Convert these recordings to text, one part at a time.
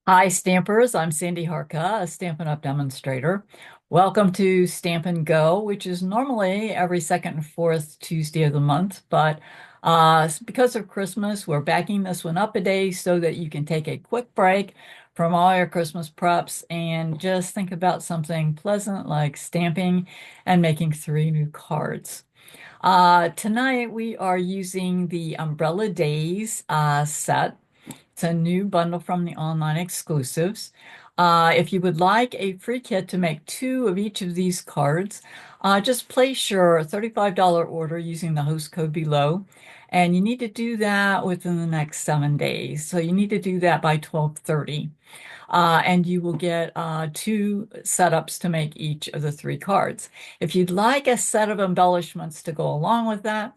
Hi, Stampers. I'm Sandy Harka, a Stampin' Up! Demonstrator. Welcome to Stamp and Go, which is normally every second and fourth Tuesday of the month. But because of Christmas, we're backing this one up a day so that you can take a quick break from all your Christmas preps and just think about something pleasant like stamping and making three new cards. Tonight, we are using the Umbrella Days set. It's a new bundle from the online exclusives. If you would like a free kit to make two of each of these cards, just place your $35 order using the host code below. And you need to do that within the next 7 days. So you need to do that by 12:30. And you will get two setups to make each of the three cards. If you'd like a set of embellishments to go along with that,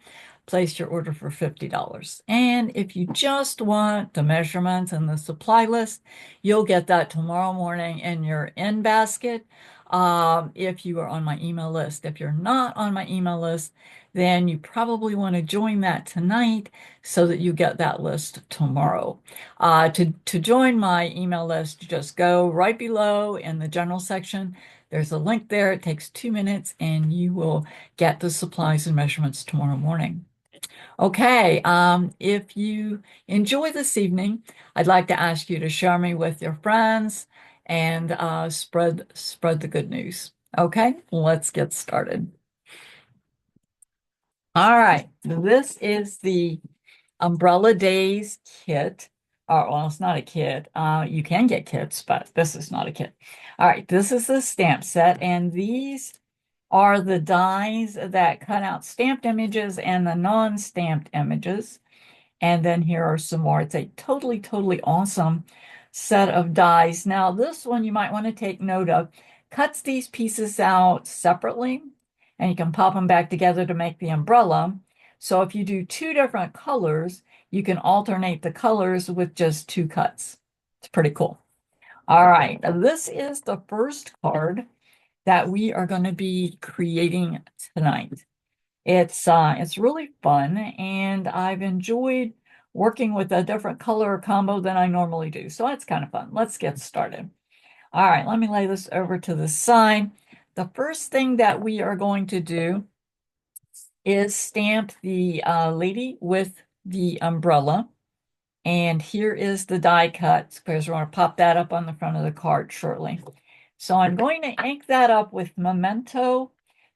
place your order for $50. And if you just want the measurements and the supply list, you'll get that tomorrow morning in your in basket if you are on my email list. If you're not on my email list, then you probably want to join that tonight so that you get that list tomorrow. To join my email list, just go right below in the general section. There's a link there. It takes 2 minutes and you will get the supplies and measurements tomorrow morning. Okay, if you enjoy this evening, I'd like to ask you to share me with your friends and spread the good news. Okay, let's get started. All right, this is the Umbrella Days kit. Oh, well, it's not a kit. You can get kits, but this is not a kit. All right, this is the stamp set, and these are the dies that cut out stamped images and the non-stamped images. And then here are some more. It's a totally awesome set of dies. Now, this one you might want to take note of. Cuts these pieces out separately, and you can pop them back together to make the umbrella. So if you do two different colors, you can alternate the colors with just two cuts. It's pretty cool. All right, this is the first card that we are going to be creating tonight. It's really fun, and I've enjoyed working with a different color combo than I normally do. So that's kind of fun. Let's get started. All right, let me lay this over to the side. The first thing that we are going to do is stamp the lady with the umbrella. And here is the die cut because we're going to pop that up on the front of the card shortly. So I'm going to ink that up with Memento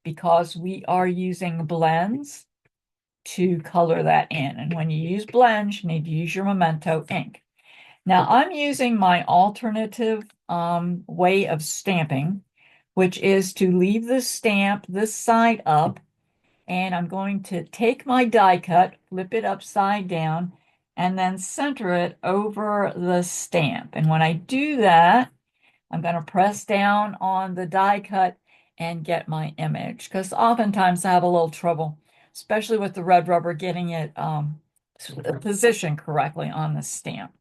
because we are using blends to color that in. And when you use blends, you need to use your Memento ink. Now I'm using my alternative way of stamping, which is to leave the stamp this side up, and I'm going to take my die cut, flip it upside down, and then center it over the stamp. And when I do that, I'm going to press down on the die cut and get my image because oftentimes I have a little trouble, especially with the red rubber, getting it positioned correctly on the stamp.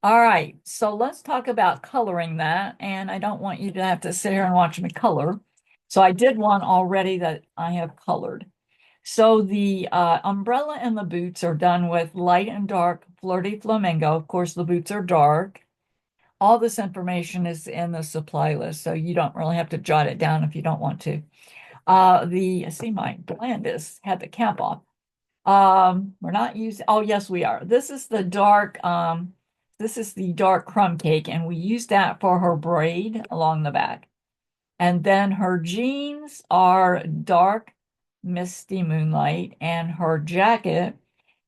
All right, so let's talk about coloring that. And I don't want you to have to sit here and watch me color. So I did one already that I have colored. So the umbrella and the boots are done with light and dark Flirty Flamingo. Of course, the boots are dark. All this information is in the supply list, so you don't really have to jot it down if you don't want to. See, my blend is had the cap off. We're not using, oh yes, we are. This is the dark crumb cake, and we use that for her braid along the back. And then her jeans are dark Misty Moonlight, and her jacket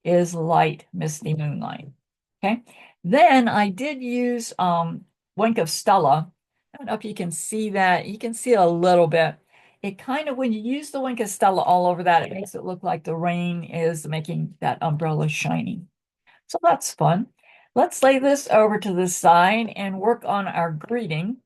is light Misty Moonlight. Okay. Then I did use Wink of Stella. I don't know if you can see that. You can see it a little bit. It kind of, when you use the Wink of Stella all over that, it makes it look like the rain is making that umbrella shiny. So that's fun. Let's lay this over to the side and work on our greeting.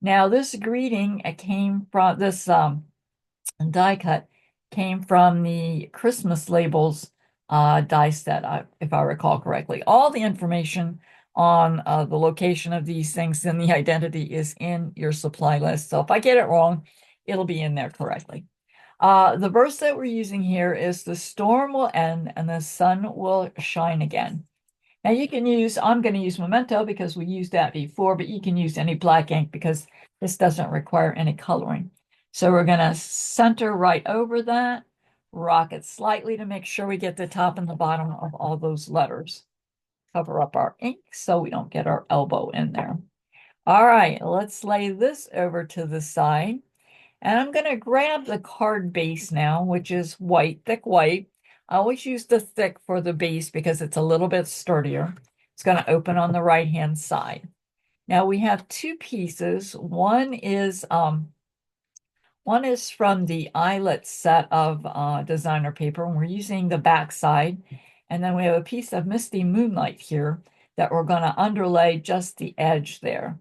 Now, this greeting came from this die cut came from the Christmas labels die set, if I recall correctly. All the information on the location of these things and the identity is in your supply list. So if I get it wrong, it'll be in there correctly. The verse that we're using here is the storm will end and the sun will shine again. Now you can use, I'm going to use Memento because we used that before, but you can use any black ink because this doesn't require any coloring. So we're going to center right over that, rock it slightly to make sure we get the top and the bottom of all those letters. Cover up our ink so we don't get our elbow in there. All right, let's lay this over to the side. And I'm going to grab the card base now, which is white, thick white. I always use the thick for the base because it's a little bit sturdier. It's going to open on the right-hand side. Now we have two pieces. One is from the eyelet set of designer paper, and we're using the back side. And then we have a piece of Misty Moonlight here that we're going to underlay just the edge there.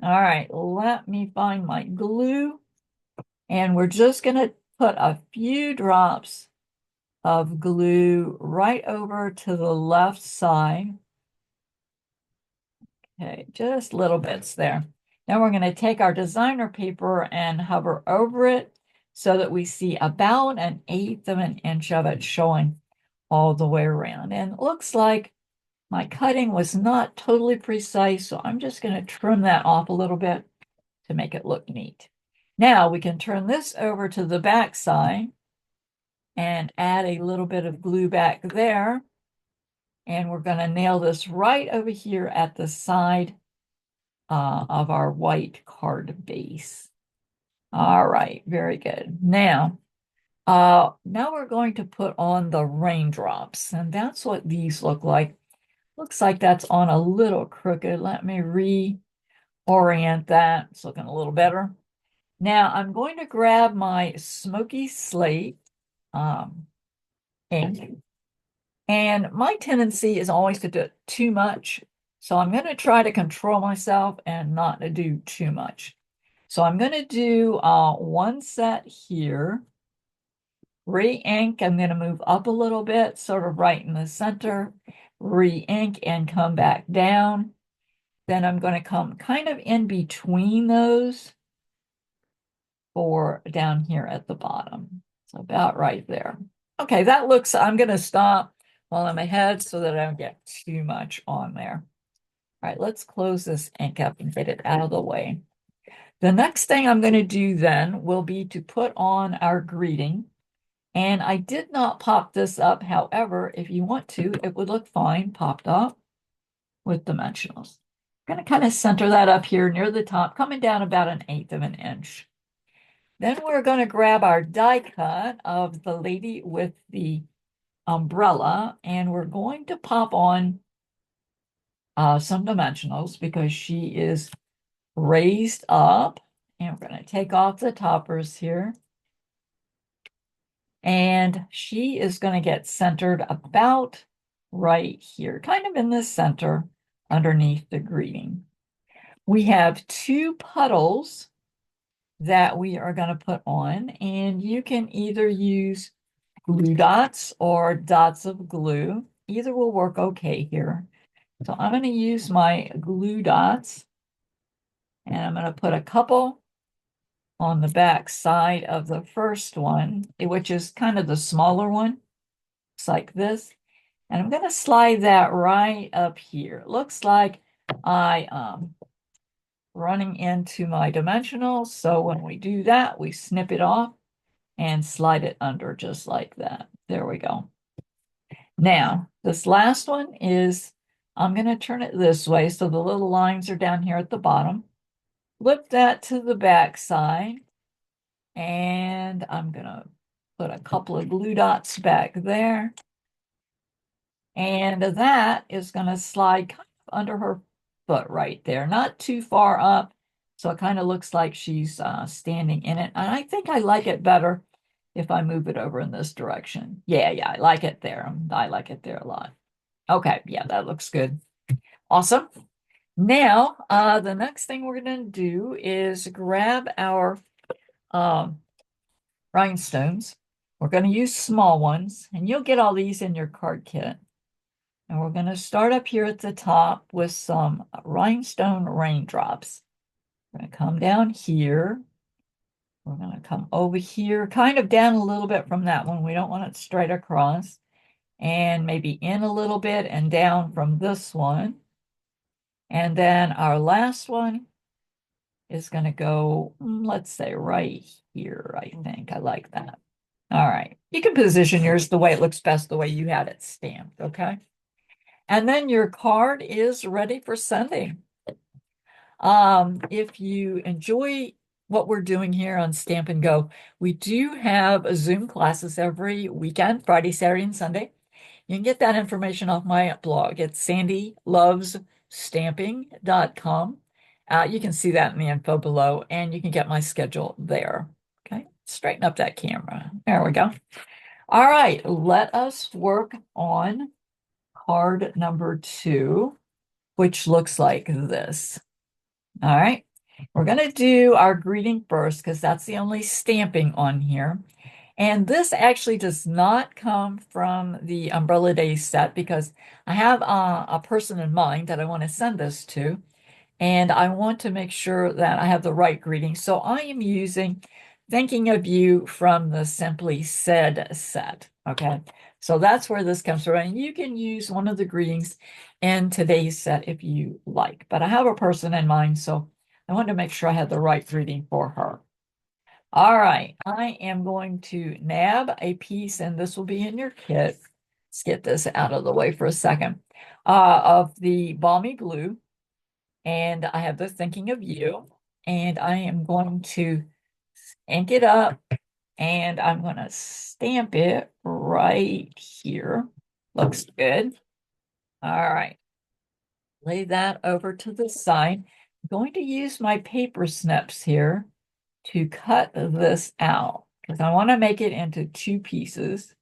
All right, let me find my glue. And we're just going to put a few drops of glue right over to the left side. Okay, just little bits there. Now we're going to take our designer paper and hover over it so that we see about 1/8 of an inch of it showing all the way around. And it looks like my cutting was not totally precise, so I'm just going to trim that off a little bit to make it look neat. Now we can turn this over to the back side and add a little bit of glue back there. And we're going to nail this right over here at the side of our white card base. All right, very good. Now we're going to put on the raindrops, and that's what these look like. Looks like that's on a little crooked. Let me reorient that. It's looking a little better. Now I'm going to grab my Smoky Slate ink. And my tendency is always to do too much. So I'm going to try to control myself and not to do too much. So I'm going to do one set here. Re-ink, I'm going to move up a little bit, sort of right in the center. Re-ink and come back down. Then I'm going to come kind of in between those for down here at the bottom. So about right there. Okay, that looks, I'm going to stop while I'm ahead so that I don't get too much on there. All right, let's close this ink up and get it out of the way. The next thing I'm going to do then will be to put on our greeting. And I did not pop this up. However, if you want to, it would look fine popped up with dimensionals. I'm going to kind of center that up here near the top, coming down about 1/8 of an inch. Then we're going to grab our die cut of the lady with the umbrella, and we're going to pop on some dimensionals because she is raised up. And we're going to take off the toppers here. And she is going to get centered about right here, kind of in the center underneath the greeting. We have two puddles that we are going to put on, and you can either use glue dots or dots of glue. Either will work okay here. So I'm going to use my glue dots, and I'm going to put a couple on the back side of the first one, which is kind of the smaller one. Looks like this. And I'm going to slide that right up here. It looks like I running into my dimensionals. So when we do that, we snip it off and slide it under just like that. There we go. Now, this last one is, I'm going to turn it this way so the little lines are down here at the bottom. Flip that to the back side. And I'm going to put a couple of glue dots back there. And that is going to slide kind of under her foot right there, not too far up. So it kind of looks like she's standing in it. And I think I like it better if I move it over in this direction. Yeah, I like it there. I like it there a lot. Okay, yeah, that looks good. Awesome. Now, the next thing we're going to do is grab our rhinestones. We're going to use small ones, and you'll get all these in your card kit. And we're going to start up here at the top with some rhinestone raindrops. We're going to come down here. We're going to come over here, kind of down a little bit from that one. We don't want it straight across. and maybe in a little bit and down from this one. And then our last one is going to go, let's say right here, I think. I like that. All right. You can position yours the way it looks best, the way you had it stamped, okay? And then your card is ready for sending. If you enjoy what we're doing here on Stamp and Go, we do have Zoom classes every weekend, Friday, Saturday, and Sunday. You can get that information off my blog. It's sandylovesstamping.com. You can see that in the info below, and you can get my schedule there. Okay, straighten up that camera. There we go. All right, let us work on card number 2, which looks like this. All right, we're going to do our greeting first because that's the only stamping on here. And this actually does not come from the Umbrella Days set because I have a person in mind that I want to send this to, and I want to make sure that I have the right greeting. So I am using Thinking of You from the Simply Said set. Okay, so that's where this comes from. And you can use one of the greetings in today's set if you like. But I have a person in mind, so I wanted to make sure I had the right greeting for her. All right, I am going to nab a piece, and this will be in your kit. Let's get this out of the way for a second. Of the Balmy Blue, and I have the Thinking of You, and I am going to ink it up, and I'm going to stamp it right here. Looks good. All right, lay that over to the side. I'm going to use my paper snips here to cut this out because I want to make it into 2 pieces.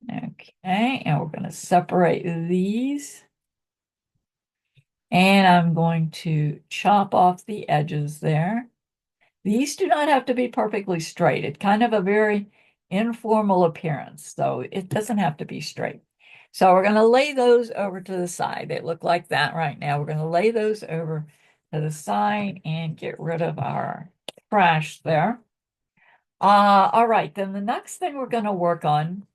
Okay, and we're going to separate these. And I'm going to chop off the edges there. These do not have to be perfectly straight. It's kind of a very informal appearance, so it doesn't have to be straight. So we're going to lay those over to the side. They look like that right now. We're going to lay those over to the side and get rid of our trash there. All right, then the next thing we're going to work on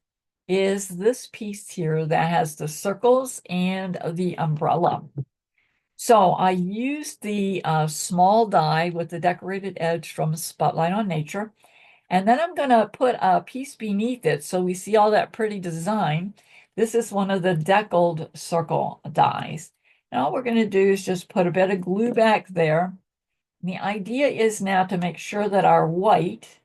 is this piece here that has the circles and the umbrella. So I used the small die with the decorated edge from Spotlight on Nature. And then I'm going to put a piece beneath it so we see all that pretty design. This is one of the deckled circle dies. And all we're going to do is just put a bit of glue back there. And the idea is now to make sure that our white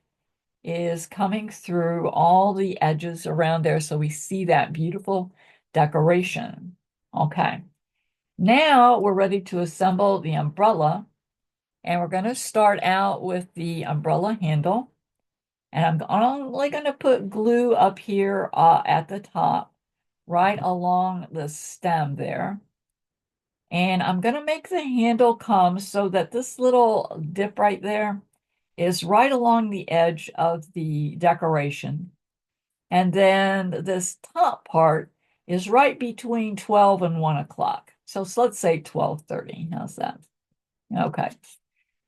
is coming through all the edges around there so we see that beautiful decoration. Okay. Now we're ready to assemble the umbrella, and we're going to start out with the umbrella handle. And I'm only going to put glue up here at the top, right along the stem there. And I'm going to make the handle come so that this little dip right there is right along the edge of the decoration. And then this top part is right between 12 and 1 o'clock. So let's say 12:30. How's that? Okay.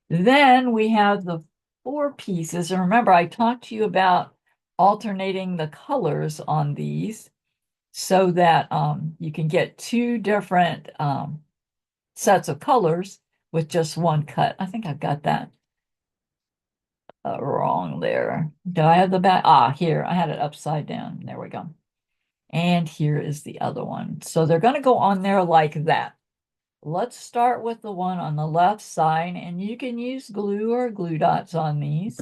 Then we have the 4 pieces. And remember, I talked to you about alternating the colors on these so that you can get 2 different sets of colors with just 1 cut. I think I've got that wrong there. Do I have the back? Here, I had it upside down. There we go. And here is the other one. So they're going to go on there like that. Let's start with the one on the left side, and you can use glue or glue dots on these.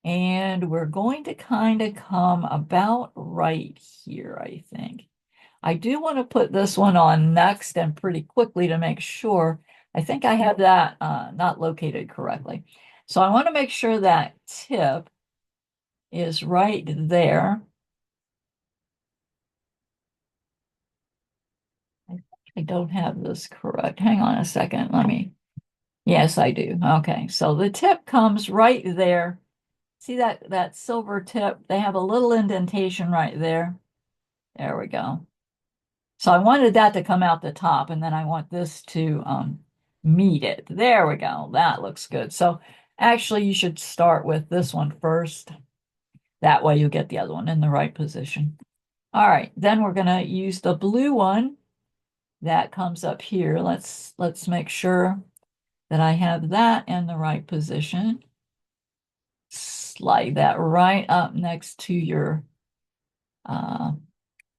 And we're going to kind of come about right here, I think. I do want to put this one on next and pretty quickly to make sure. I think I have that not located correctly. So I want to make sure that tip is right there. I don't have this correct. Hang on a second. Yes, I do. Okay, so the tip comes right there. See that silver tip? They have a little indentation right there. There we go. So I wanted that to come out the top, and then I want this to meet it. There we go. That looks good. So actually, you should start with this one first. That way you'll get the other one in the right position. All right, then we're going to use the blue one that comes up here. Let's make sure that I have that in the right position. Slide that right up next to your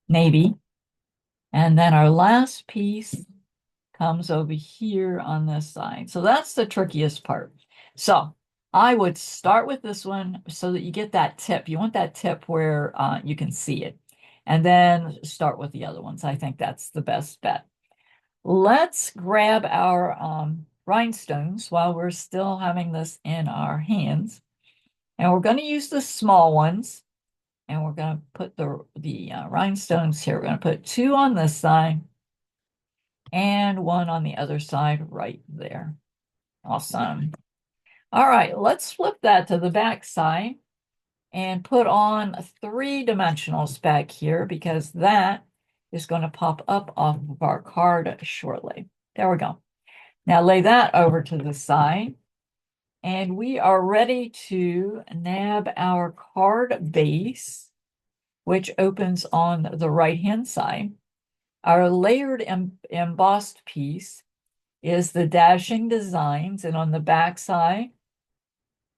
navy. And then our last piece comes over here on this side. So that's the trickiest part. So I would start with this one so that you get that tip. You want that tip where you can see it. And then start with the other ones. I think that's the best bet. Let's grab our rhinestones while we're still having this in our hands. And we're going to use the small ones. And we're going to put the rhinestones here. We're going to put 2 on this side and 1 on the other side right there. Awesome. All right, let's flip that to the back side and put on 3 dimensionals back here because that is going to pop up off of our card shortly. There we go. Now lay that over to the side. And we are ready to nab our card base, which opens on the right-hand side. Our layered embossed piece is the dashing designs, and on the back side,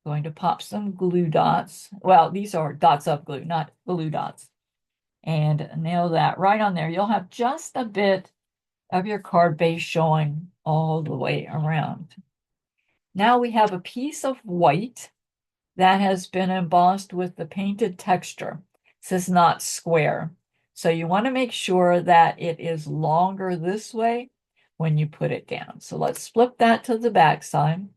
going to pop some glue dots. Well, these are dots of glue, not glue dots. And nail that right on there. You'll have just a bit of your card base showing all the way around. Now we have a piece of white that has been embossed with the painted texture. This is not square. So you want to make sure that it is longer this way when you put it down. So let's flip that to the back side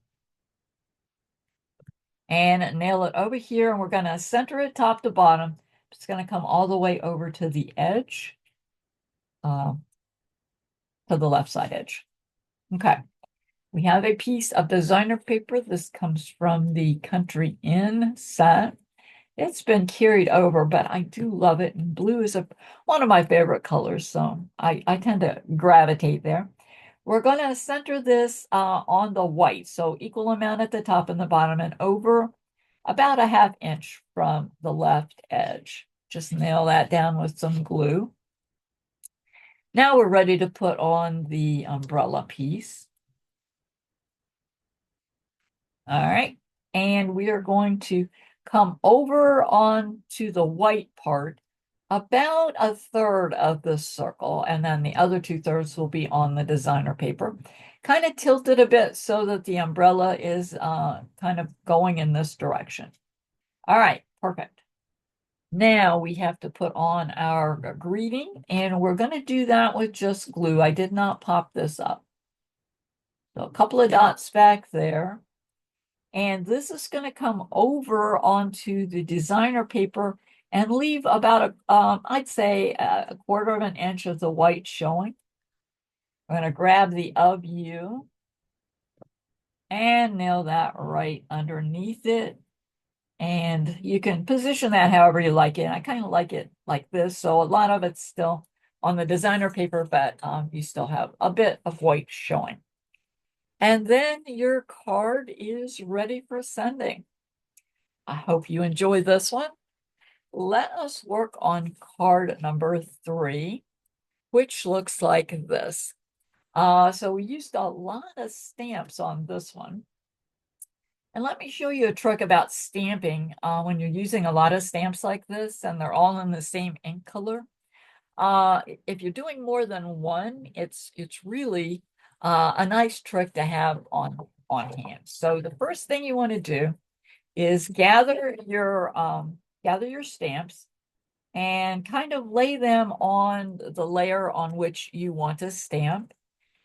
and nail it over here. And we're going to center it top to bottom. It's going to come all the way over to the edge, to the left side edge. Okay. We have a piece of designer paper. This comes from the Country Inn set. It's been carried over, but I do love it. And blue is one of my favorite colors, so I tend to gravitate there. We're going to center this on the white, so equal amount at the top and the bottom, and over about a 1/2 inch from the left edge. Just nail that down with some glue. Now we're ready to put on the umbrella piece. All right, and we are going to come over on to the white part, about 1/3 of the circle, and then the other 2/3 will be on the designer paper. Kind of tilt it a bit so that the umbrella is kind of going in this direction. All right, perfect. Now we have to put on our greeting, and we're going to do that with just glue. I did not pop this up. So a couple of dots back there. And this is going to come over onto the designer paper and leave about I'd say a 1/4 of an inch of the white showing. I'm going to grab the of you and nail that right underneath it. And you can position that however you like it. I kind of like it like this. So a lot of it's still on the designer paper, but you still have a bit of white showing. And then your card is ready for sending. I hope you enjoy this one. Let us work on card number 3, which looks like this. So we used a lot of stamps on this one. And let me show you a trick about stamping when you're using a lot of stamps like this and they're all in the same ink color. If you're doing more than one, it's really a nice trick to have on hand. So the first thing you want to do is gather your stamps and kind of lay them on the layer on which you want to stamp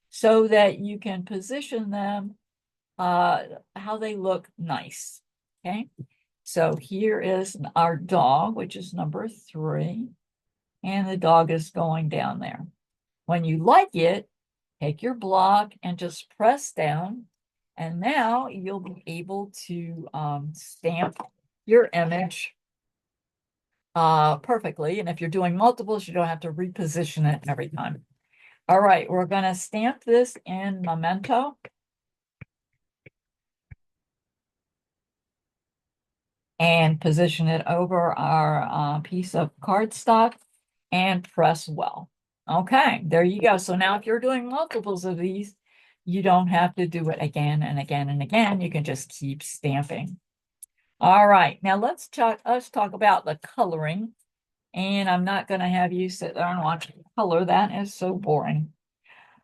so that you can position them how they look nice. Okay, so here is our dog, which is number 3, and the dog is going down there. When you like it, take your block and just press down, and now you'll be able to stamp your image perfectly. And if you're doing multiples, you don't have to reposition it every time. All right, we're going to stamp this in Memento. and position it over our piece of cardstock and press well. Okay, there you go. So now if you're doing multiples of these, you don't have to do it again and again and again. You can just keep stamping. All right, now let's talk about the coloring. And I'm not going to have you sit there and watch the color. That is so boring.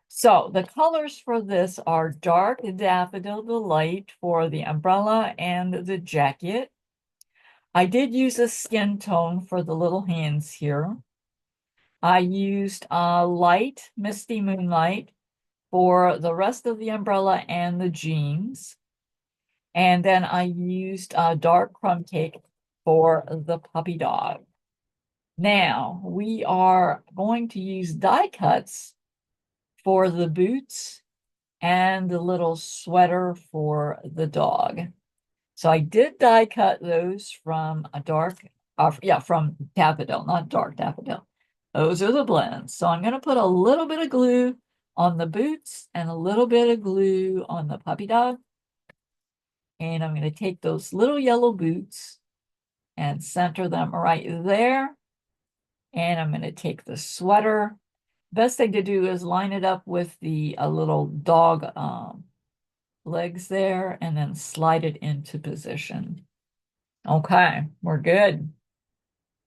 So the colors for this are dark Daffodil Delight for the umbrella and the jacket. I did use a skin tone for the little hands here. I used light Misty Moonlight for the rest of the umbrella and the jeans. And then I used dark Crumb Cake for the puppy dog. Now we are going to use die cuts for the boots and the little sweater for the dog. So I did die cut those from a dark, yeah, from Daffodil, not dark Daffodil. Those are the blends. So I'm going to put a little bit of glue on the boots and a little bit of glue on the puppy dog. And I'm going to take those little yellow boots and center them right there. And I'm going to take the sweater. Best thing to do is line it up with the little dog legs there and then slide it into position. Okay, we're good.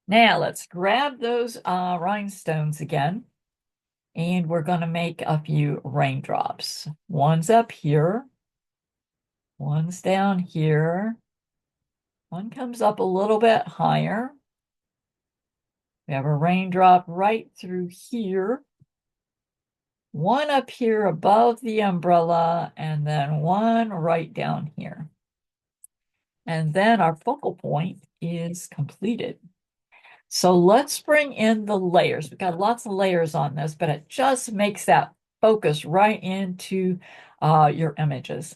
Now let's grab those rhinestones again, and we're going to make a few raindrops. One's up here, one's down here, one comes up a little bit higher. We have a raindrop right through here, one up here above the umbrella, and then one right down here. And then our focal point is completed. So let's bring in the layers. We've got lots of layers on this, but it just makes that focus right into your images.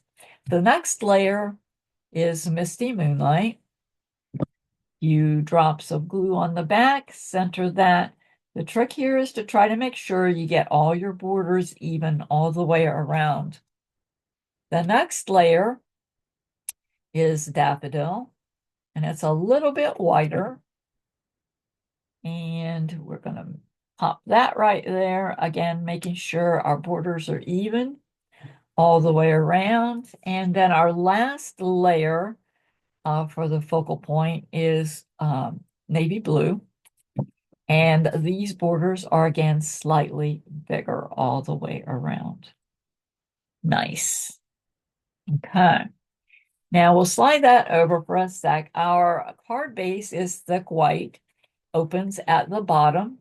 The next layer is Misty Moonlight. You drop some glue on the back, center that. The trick here is to try to make sure you get all your borders even all the way around. The next layer is Daffodil, and it's a little bit wider. And we're going to pop that right there. Again, making sure our borders are even all the way around. And then our last layer for the focal point is navy blue. And these borders are again slightly bigger all the way around. Nice. Okay. Now we'll slide that over for a sec. Our card base is thick white, opens at the bottom.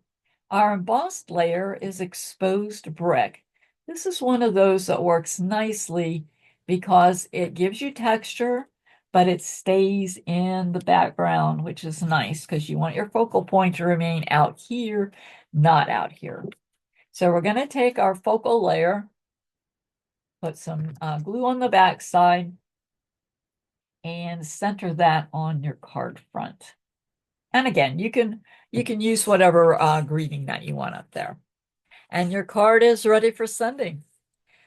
Our embossed layer is exposed brick. This is one of those that works nicely because it gives you texture, but it stays in the background, which is nice because you want your focal point to remain out here, not out here. So we're going to take our focal layer, put some glue on the back side, and center that on your card front. And again, you can use whatever greeting that you want up there. And your card is ready for sending.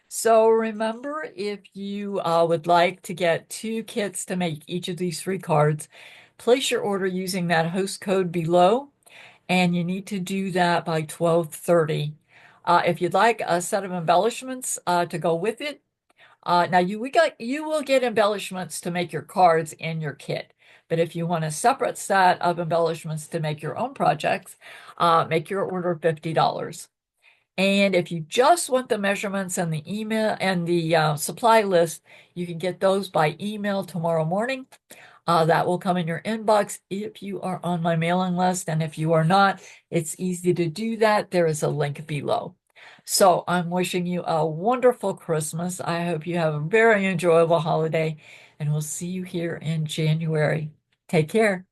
So remember, if you would like to get 2 kits to make each of these 3 cards, place your order using that host code below, and you need to do that by 12:30. If you'd like a set of embellishments to go with it, now you will get embellishments to make your cards in your kit. But if you want a separate set of embellishments to make your own projects, make your order $50. And if you just want the measurements and the email and the supply list, you can get those by email tomorrow morning. That will come in your inbox if you are on my mailing list. And if you are not, it's easy to do that. There is a link below. So I'm wishing you a wonderful Christmas. I hope you have a very enjoyable holiday, and we'll see you here in January. Take care.